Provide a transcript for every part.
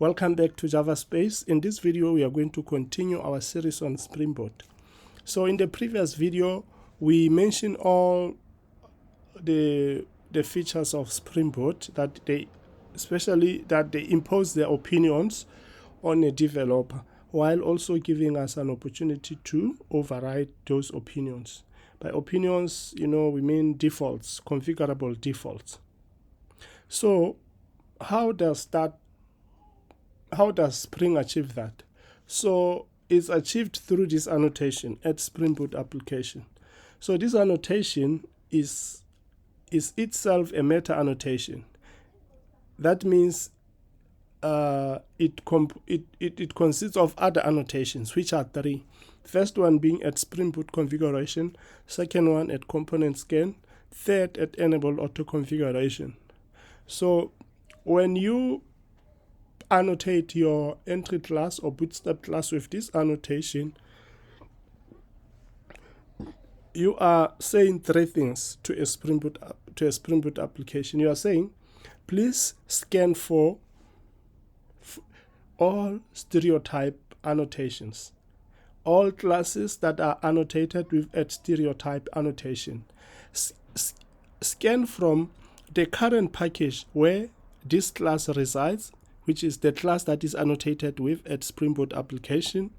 Welcome back to Java Space. In this video, we are going to continue our series on Spring Boot. So in the previous video, we mentioned all the features of Spring Boot, that especially that they impose their opinions on a developer, while also giving us an opportunity to override those opinions. By opinions, we mean defaults, configurable defaults. So how does Spring achieve that? So it's achieved through this annotation at Spring Boot application. So this annotation is itself a meta-annotation. That means it consists of other annotations, which are three. First one being at Spring Boot configuration, second one at component scan, third at enable auto configuration. So when you annotate your entry class or bootstrap class with this annotation, you are saying three things to a Spring Boot application. You are saying, please scan for all stereotype annotations, all classes that are annotated with a stereotype annotation. Scan from the current package where this class resides, which is the class that is annotated with a Spring Boot application.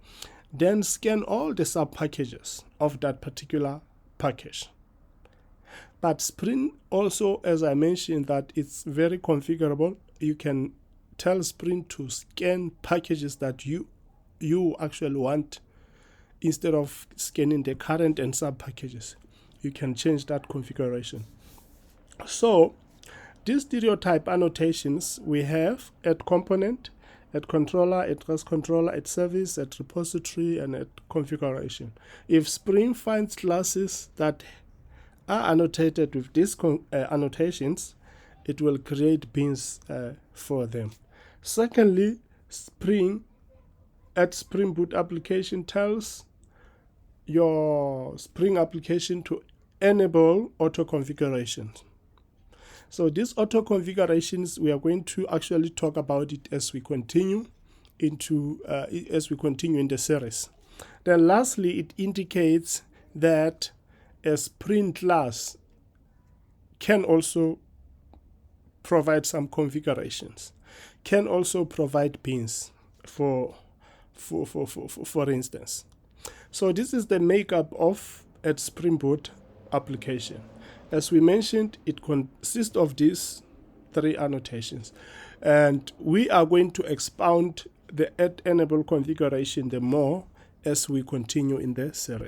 Then scan all the sub-packages of that particular package. But Spring also, as I mentioned, that it's very configurable. You can tell Spring to scan packages that you actually want instead of scanning the current and sub-packages. You can change that configuration. So these stereotype annotations we have at component, at controller, at REST controller, at service, at repository, and at configuration. If Spring finds classes that are annotated with these annotations, it will create bins for them. Secondly, Spring at Spring Boot application tells your Spring application to enable auto configurations. So these auto configurations, we are going to actually talk about it as we continue in the series. Then lastly, it indicates that a Spring class can also provide some configurations, can also provide bins for instance. So this is the makeup of a Spring Boot application. As we mentioned, it consists of these three annotations, and we are going to expound the add enable configuration the more as we continue in the series.